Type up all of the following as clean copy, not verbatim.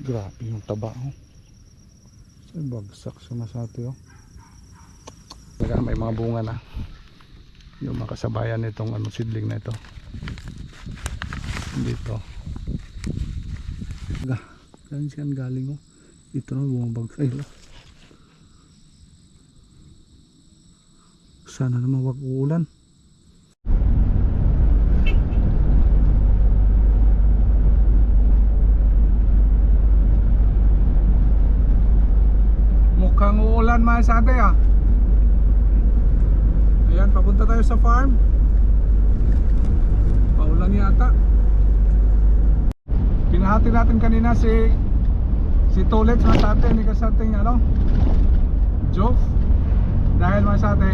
Grabe yung taba, oh. Ay, bagsak sa masate, oh. Talaga may mga bunga na. Yung makasabayan nitong seedling na ito. Dito. Saan siyan galing, oh. Dito na bumabagsak. Ay, sana naman wag uulan. Mukhang uulan mga sate, ah. Ayan, papunta tayo sa farm. Paulan yata. Pinahati natin kanina si Tulets mga sate, ni kasating Jof. Dahil mga sate,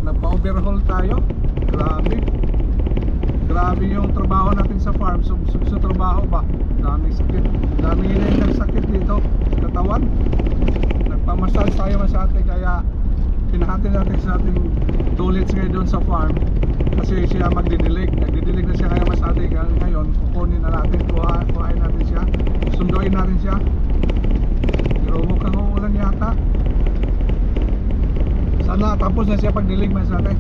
nagpa-overhaul tayo. Grabe yung trabaho natin sa farm. Sa trabaho ba? Daming sakit. Daming nagsakit dito sa katawan. Nagpa-massage tayo mga sate, kaya pinahati natin sa ating Tulets ngayon doon sa farm. Kasi siya magdidilig na siya ngayon mas ate. Ngayon kukunin na natin, kuhain natin siya, sunduin natin siya. Pero mukhang uulan yata. Sana tapos na siya pagdilig mas ate.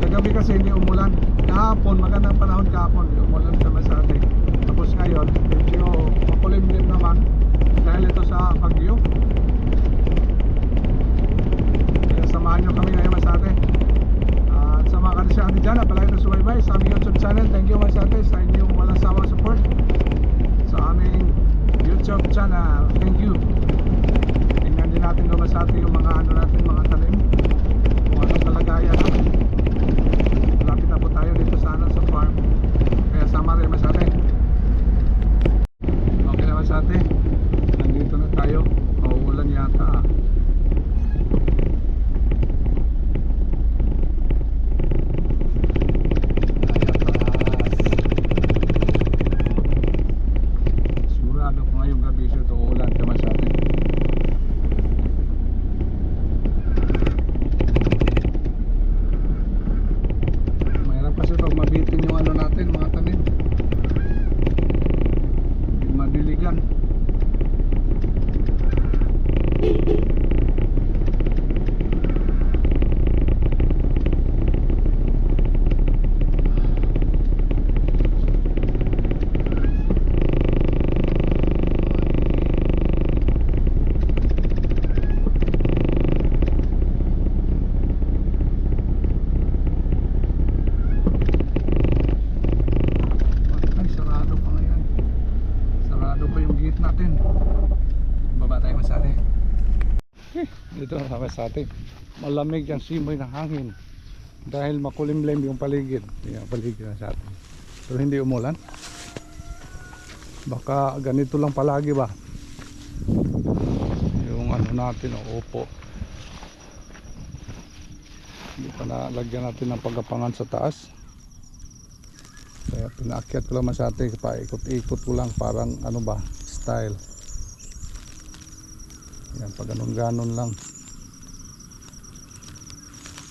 Kagabi kasi hindi umulan. Kahapon, magandang panahon kahapon, hindi umulan sa mas ate. Tapos ngayon medyo makulimlim naman dahil ito sa bagyo. Kaya samahan nyo kami ngayon mas ate. Sa mga kanisyan dyan, palagi na sumaybay sa aming YouTube channel. Thank you mga sate sa inyong walang sawang support sa aming YouTube channel. Thank you. Tingnan din natin mga sate yung mga natin, mga tanim, kung anong kalagayan na. Malapit na po tayo dito sana sa farm, kaya sama rin mga sate. Okay na mga sate, nandito na tayo. Mauulan yata, ah. Dito na sa atin, malamig ang simoy ng hangin dahil makulimlim yung paligid. Yung paligid na sa atin, pero hindi umulan. Baka ganito lang palagi ba yung natin, upo. Hindi pa nalagyan natin ng pagkapangan sa taas, kaya pinaakyat ko lang sa atin, paikot-ikot ko lang, parang style. Yan, pag ganon lang.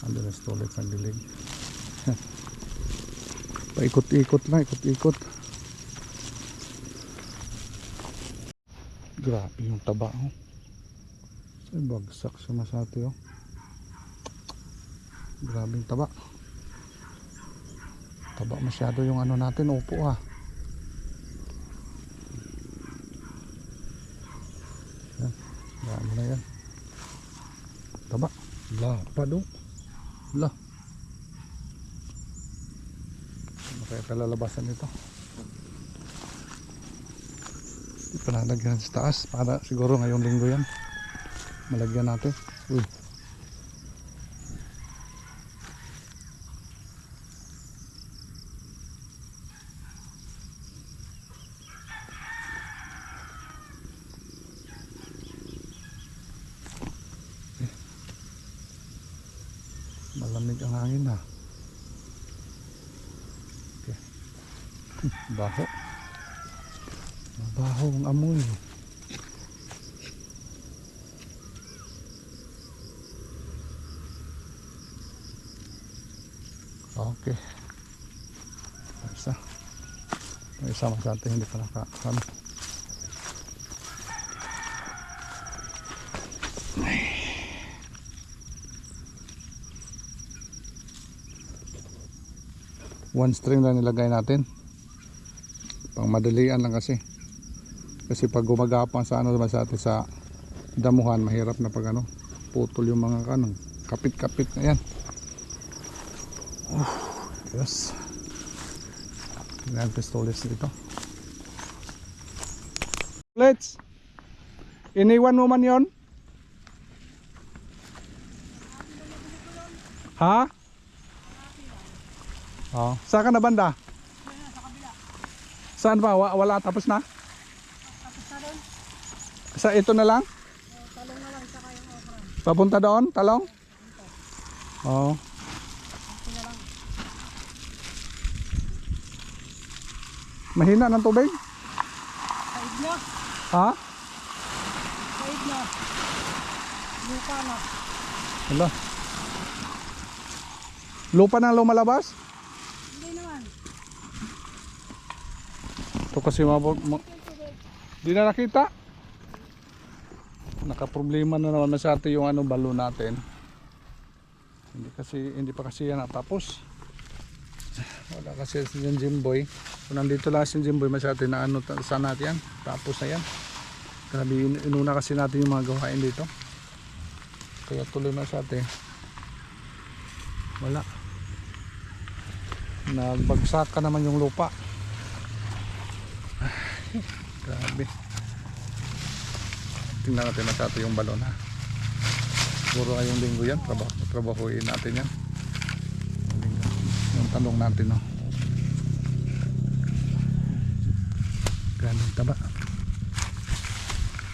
Andun na ulit ng dilig. Paikot-ikot lang, ikot-ikot. Grabe yung taba, oh. Ay, bagsak sa masate, oh. Grabe yung taba. Taba masyado yung natin, upo, ah. Yan, grabe na yan. Taba, lapad, oh. Lah, ano kaya palalabasan nito? Hindi pa nalagyan sa taas, para siguro ngayong linggo yan malagyan natin. Uy, malamig ang hangin, ha. Okay. Baho, mabaho ang amoy. Okay, basta May isa masate hindi pa nakakam. One string lang nilagay natin. Pang madalian lang kasi. Kasi pag gumagapang sa ano sa atin sa damuhan, mahirap na pag ano, putol yung mga kanong kapit-kapit na yan. Yes. Yan pistoles dito. Let's. Iniwan mo man yon? Ha? Oh, saan ka na banda? Sa kabila. Saan ba? Wala tapos na? Tapos na doon. Sa ito na lang? Talong na lang, saka yung okra. Papunta doon? Talong? Oo. Ito na lang. Mahina ng tubig? Said na. Ha? Said na. Lupa na. Hala. Lupa nang lumalabas? Hindi naman. Ito kasi di na nakita. Nakaproblema na naman sa atin yung ano balo natin. Hindi pa kasi yan natapos. Wala kasi si Jimboy. Kung nandito lang si Jimboy masyado na ano sa natin yan. Tapos na yan. Grabe inuna kasi natin yung mga gawain dito. Kaya tuloy masyado. Wala. Nagbagsak ka naman yung lupa. Grabe. Tingnan natin masyado yung balon ha. Siguro ngayong linggo yan. Trabahuin natin yan. Yung tanong natin no. Ganun taba.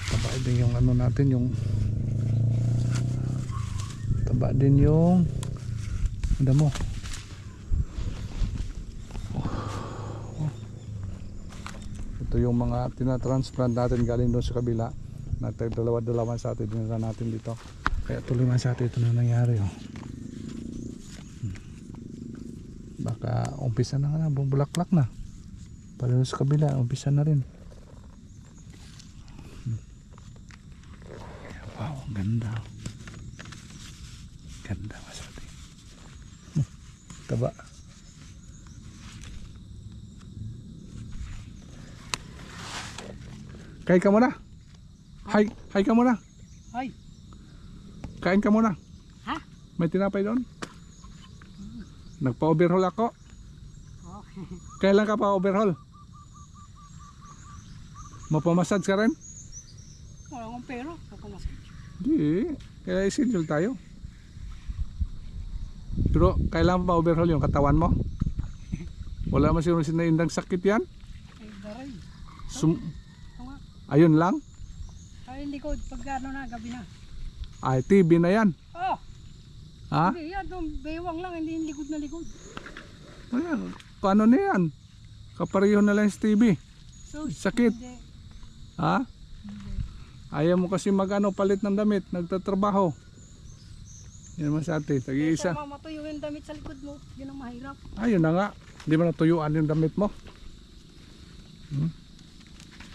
Taba din yung ano natin yung taba din yung ano mo. Ito yung mga tinatransplant natin galing doon sa kabila. Dalawa-dalawa sa atin dinala natin dito. Kaya tuloy man sa atin ito na nangyari oh. Baka umpisa na nga na, bulaklak na. Para sa kabila, umpisa na rin. Wow, ganda. Ganda masabi. Taba. Kain ka muna. Hi ka muna. Ay. Kain ka muna. Ha? May tinapay doon? Nagpa-overhaul ako. Oh. Kailan ka pa overhaul? Mapamassage ka rin? Wala akong pera. Pagkamasage. Hindi. Kaya isinjul tayo. Pero kailan pa overhaul yung katawan mo? Wala man siguro sinaindang sakit yan? Ay, daray. Ito nga. Ayun lang? Ay, hindi ko. Pag ano na, gabi na. Ay, TB na yan. Oh! Ha? Hindi, yan. Bewang lang. Hindi likod na likod. Ayan. Paano na yan? Kapareho na lang sa TB. So, Sakit. Hindi. Ha? Hindi. Ayaw mo kasi palit ng damit. Nagtatrabaho. Yan man sa atin. Tag-iisa. Kesa matuyo yung damit sa likod mo. Yun ang mahirap. Ayun na nga. Hindi mo natuyuan yung damit mo.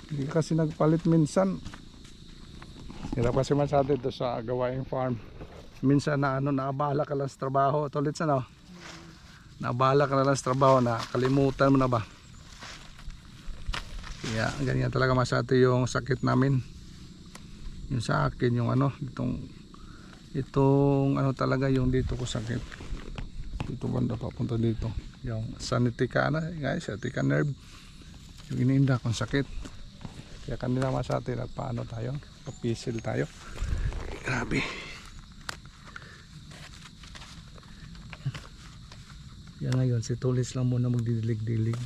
Hindi kasi nagpalit minsan. Hirap kasi masyado ito sa gawaing farm. Minsan na naabala ka lang sa trabaho. Tulit sa no? Naabala ka lang sa trabaho na kalimutan mo na ba? Kaya ganyan talaga masyado yung sakit namin. Yung sa akin yung itong ano talaga yung dito ko sakit. Dito banda papunta dito. Yung sciatica sciatica nerve. Yung iniinda kong sakit. Kaya kanina masyado nagpaano tayo. Papisil tayo. Grabe. Yan ngayon si Tulis lang muna magdidilig-dilig.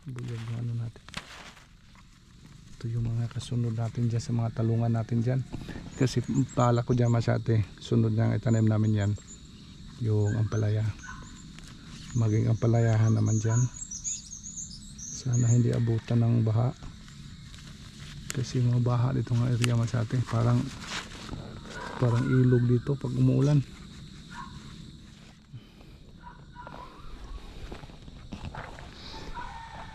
Buyog yung ano natin. Ito yung mga kasunod natin dyan sa mga talungan natin dyan. Kasi pala ko dyan masyado sunod niyang itanim namin yan. Yung ampalaya. Maging ampalayahan naman dyan. Sana hindi abutan ng baha. Kasi mga baha dito nga area masyado. Parang ilog dito pag umuulan.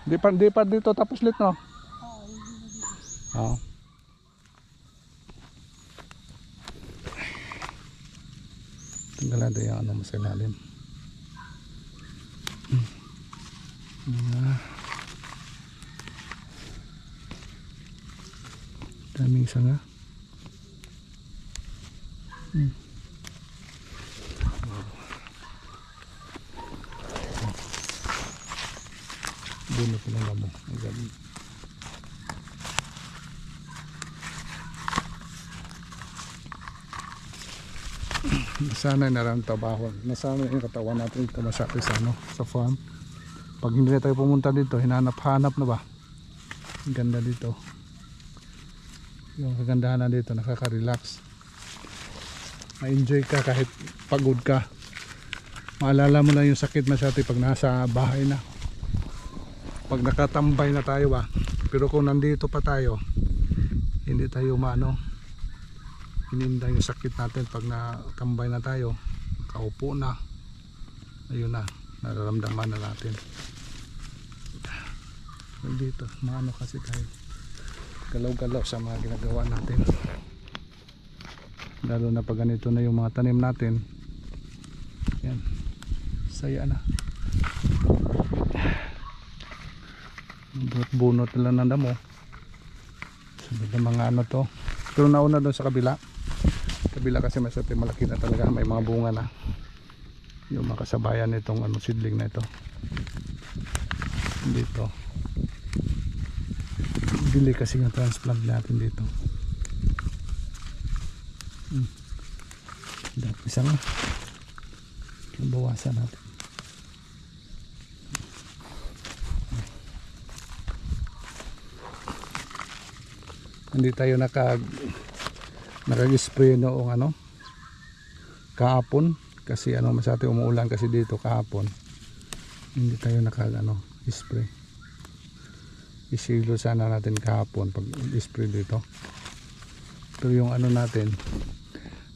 Di pa dito tapos lit, no? hindi na dito. Oo. Tingnan natin yung ano mo sa ilalim. Daming sanga. Buno ko lang mo. Ang gabi. Nasanay na lang trabaho. Nasanay yung katawan natin ito masakit sa, ano, sa farm. Pag hindi na tayo pumunta dito, hinanap-hanap na ba? Ang ganda dito. Yung kagandahan na dito, nakaka-relax. Ma-enjoy ka kahit pagod ka. Maalala mo na yung sakit masyati pag nasa bahay na. Pag nakatambay na tayo ba. Pero kung nandito pa tayo, hindi tayo hininda yung sakit natin pag natambay na tayo, kaupo na, ayun na, nararamdaman na natin. Dito maano kasi tayo galaw-galaw sa mga ginagawa natin, lalo na pag ganito na yung mga tanim natin. Yan, saya na, bunot lang ng damo. Sabi ng mga ano to, pero nauna doon sa kabila kasi maswerte, malaki na talaga, may mga bunga na yung makasabayan nitong seedling na ito. Dito bili kasi yung transplant natin dito. Dapat isang bawasan natin. Hindi tayo nag-spray noong kahapon kasi masyado umuulan kasi dito kahapon. Hindi tayo spray. Isilo sana natin kahapon pag spray dito. Pero yung natin,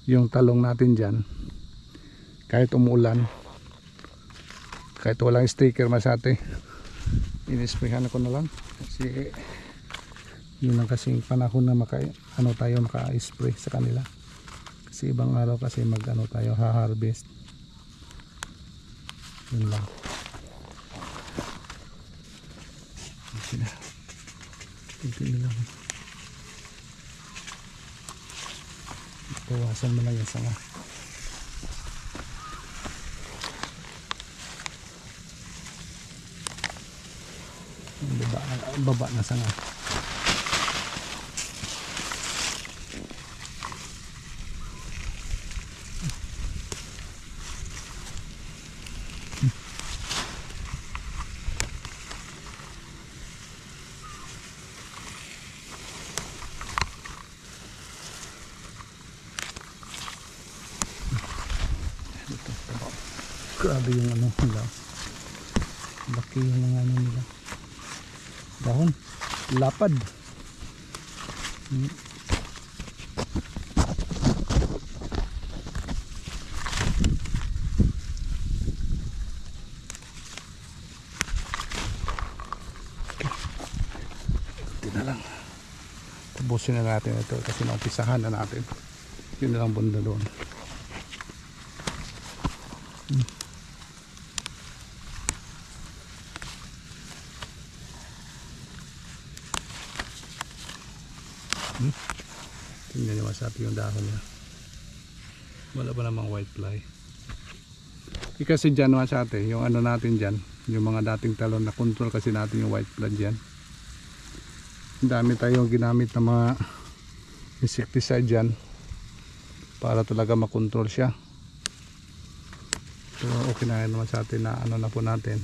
yung talong natin dyan, kahit umuulan, kahit walang sticker masyado, in-sprayhan ko na lang kasi yun lang kasing panahon na tayo maka-spray sa kanila. Kasi ibang araw kasi tayo ha-harvest. Yun lang. Okay na. Tingnan na lang. Bawasan mo lang yung sanga. Baba na sanga. Grabe yung nila. Laki yung mga nila. Dahon. Lapad. Ito na lang. Tapusin na natin ito kasi naumpisahan na natin. Yun na lang bunda doon. Tingnan nyo, masapi yung dahon niya. Wala pa namang white fly. Kasi dyan masate, yung natin dyan, yung mga dating talon na control kasi natin yung white fly dyan. Dami tayong ginamit na mga insecticide dyan para talaga makontrol siya. So okay na naman sa atin na na po natin,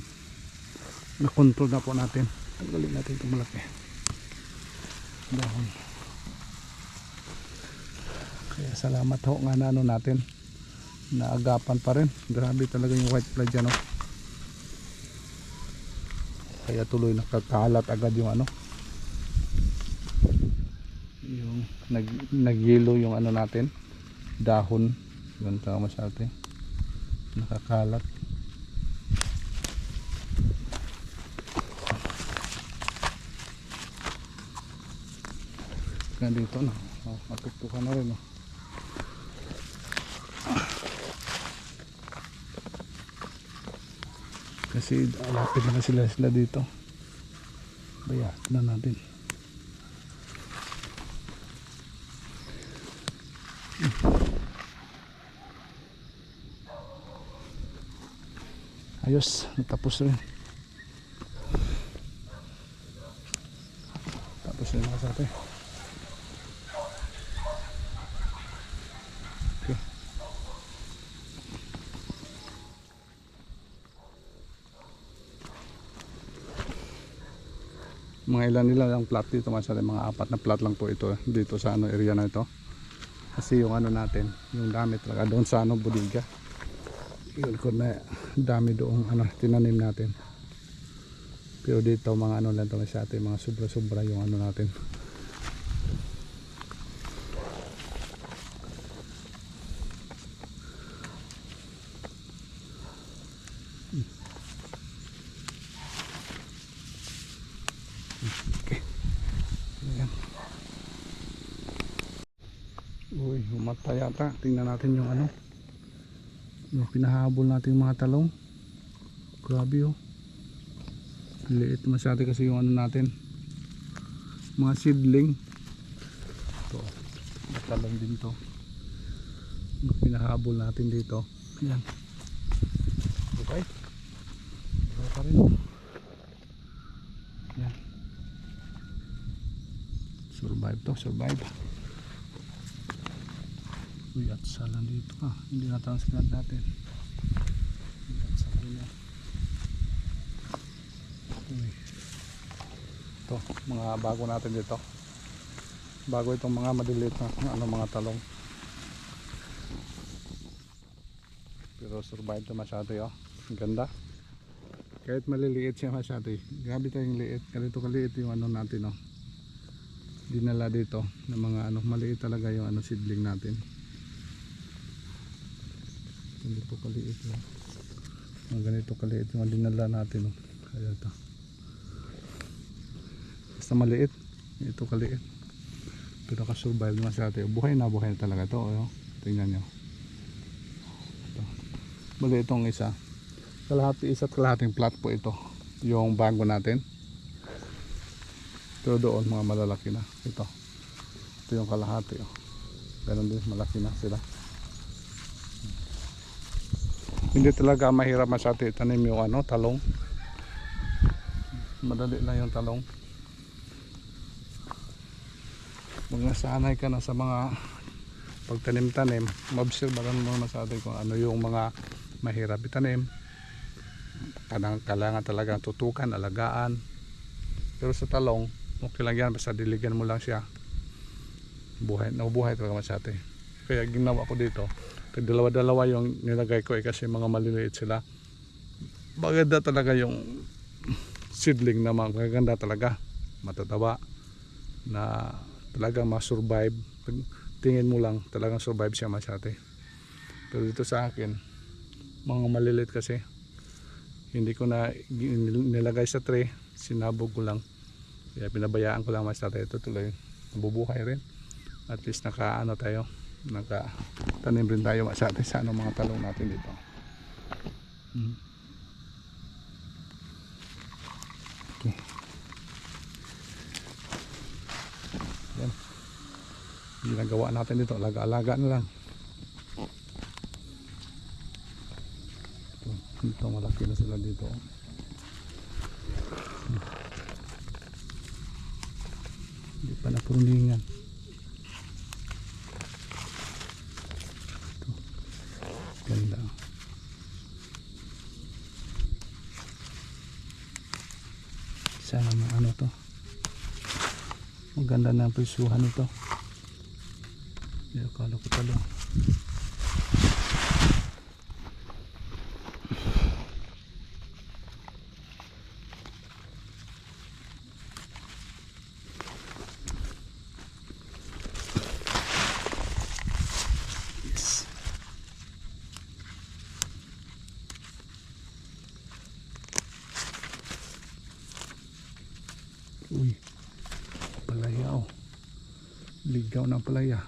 na control na po natin. Tanggalin natin itong malaki dahon. Kaya salamat ho nga na natin, naagapan pa rin. Grabe talaga yung white fly dyan, oh. Kaya tuloy nakakalat agad yung yung nagyelo yung natin, dahon. Yun tama sa atin, nakakalat. Kaya dito na. Oh, matuktukan na rin. Oh. Kasi lapit na sila dito. Bayaan na natin. Ayos, natapos rin. Tapos rin mga sate. Okay. Mga ilan nila ang plot dito mga sate, mga 4 na plot lang po ito dito sa ano area na ito. Kasi yung ano natin, yung dami talaga doon sa ano bodega. Yun ko na dami doong ano tinanim natin. Pero dito mga ano lang to sa atin, mga sobra-sobra yung ano natin. Okay. Ayan. Uy, umatay yata. Tingnan natin yung ano. Yung pinahabol natin yung mga talong. Grabe oh. Liit masyado kasi yung ano natin. Mga seedling. Ito. Talong din to. Yung pinahabol natin dito. Ayan. Okay. Okay pa rin. Ayan. Survive to. Survive. Uy, at sala dito hindi na-transplant natin. Uy, at sala niya. Uy. Ito, mga bago natin dito. Bago itong mga maliliit na ano, mga talong. Pero survive to masyado yun. Ang ganda. Kahit maliliit siya masyado. Grabe tayong liit. Ganito kaliit yung ano natin oh. Dinala dito ng mga ano, maliit talaga yung ano seedling natin. Ganito kaliit lang. Ang ganito kaliit yung dinala natin oh. Kaya ito. Basta maliit. Ito kaliit. Pero nakasurvive naman sa atin. Buhay na talaga ito. Oh. Tingnan nyo. Ito. Bali itong isa. Isa't kalahating plat po ito. Yung bago natin. Pero doon mga malalaki na. Ito. Ito yung kalahati. Oh. Ganon din. Malaki na sila. Hindi talaga mahirap masyado itanim yung ano, talong. Madali lang yung talong. Pag nasanay ka na sa mga pagtanim-tanim, maobserbahan mo masyado kung ano yung mga mahirap itanim. Kailangan talaga tutukan, alagaan. Pero sa talong, okay lang yan, basta diligan mo lang siya. Nabubuhay talaga masyado. Kaya ginawa ko dito, dalawa-dalawa yung nilagay ko kasi mga maliliit sila. Maganda talaga yung seedling na magaganda talaga. Matataba na talagang ma-survive. Tingin mo lang talagang survive siya masyado. Pero dito sa akin, mga maliliit kasi. Hindi ko na nilagay sa tray, sinabog ko lang. Kaya pinabayaan ko lang masyado. Ito tuloy, nabubuhay rin. At least nakaano tayo. Nakatanim rin tayo sa ano, mga talong natin dito. Okay. Yan. Ginagawa natin dito, alaga-alaga na lang. Ito malaki na sila dito. Hindi pa napuningan. Ganda. Sana ano to. Maganda na ang prisuhan nito. Akala ko talo. Yes. Uy, palayaw. ligaw ng palaya.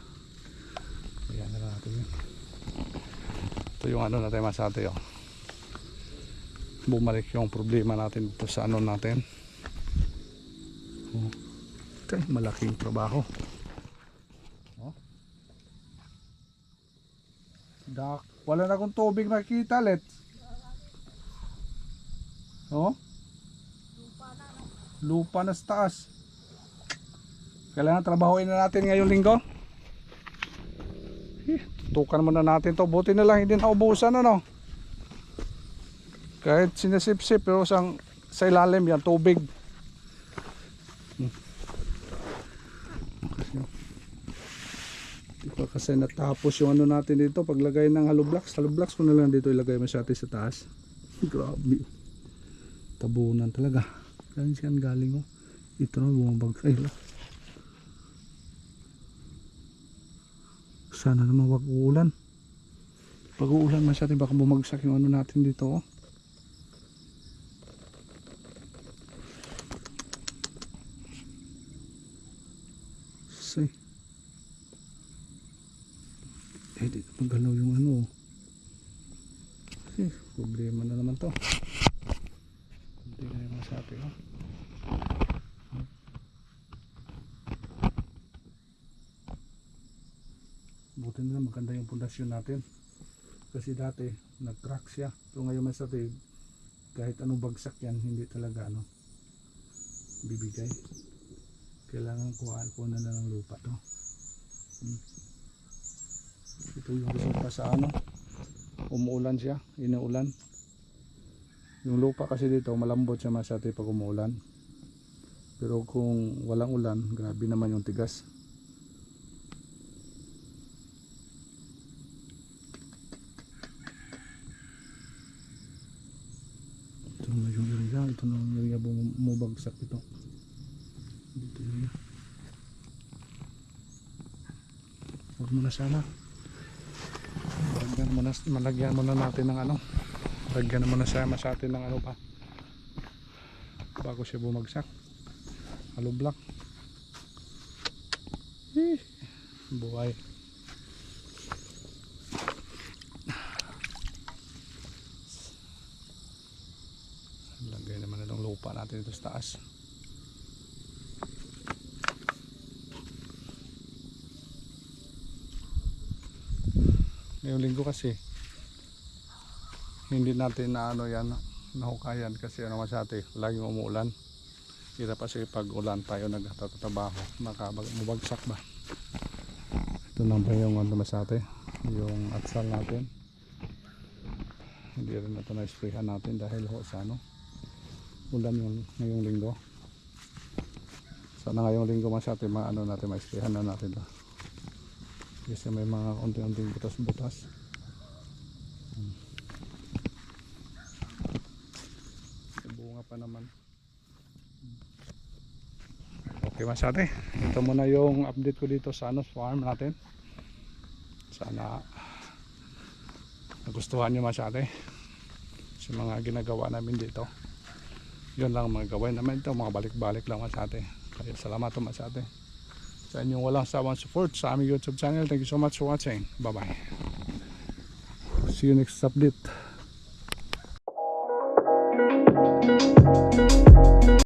Ayan na natin yun. Ito yung ano natin masate oh. Bumalik yung problema natin dito sa ano natin. Oh. Ito malaking trabaho. Oh. Wala na akong tubig nakikita let. Oh. Lupa na sa taas. Kailangan trabahuin na natin ngayong linggo. Tutukan muna natin to. Buti na lang hindi naubusan ano. Kahit sinisip-sip pero sa ilalim yan tubig. Kasi natapos yung ano natin dito paglagay ng hollow blocks. Hollow blocks ko na lang dito ilagay masyati sa taas. Grabe. Tabunan talaga. Saan siyan galing oh. Ito na bumabag. Ay la. Sana naman wag uulan. Pag uulan masyati baka bumagsak yung ano natin dito oh. Say. Dito magalaw yung ano oh. Problema na naman to. Hindi na yung masabi oh. Buti na maganda yung pundasyon natin kasi dati nag-crack siya pero ngayon masabi kahit anong bagsak yan hindi talaga ano bibigay. Kailangan kuhaan ko na ng lupa to. Ito yung resulta sa ano umuulan siya, inuulan yung lupa kasi dito malambot siya masyati pag umuulan pero kung walang ulan grabe naman yung tigas. Ito na yung area, ito na yung area bumabagsak ito dito yun. Huwag mo na sana malagyan muna natin ng ano lagyan muna siya sa atin ng ano pa bago siya bumagsak hollow block buhay. Lagay naman itong lupa natin ito sa taas. Ngayong linggo kasi hindi natin na ano yan nahukayan kasi ano masyati laging umuulan. Hirap kasi pag ulan tayo nagtatrabaho makabagsak ba. Ito lang pa yung ano masyati yung atsal natin hindi rin na ito na-sprayhan natin dahil ho sa ano ulan yung ngayong linggo. Sana ngayong linggo masyati ano natin ma-sprayhan na natin ito kasi may mga unti-unting butas-butas. Bunga pa naman. Okay masyate. Ito muna yung update ko dito sa farm natin. Sana nagustuhan nyo masyate sa mga ginagawa namin dito. Yun lang mga gawin namin ito. Mga balik-balik lang masyate. Kaya salamat po masyate sa inyong walang sawang support sa aming YouTube channel. Thank you so much for watching. Bye bye. See you next update.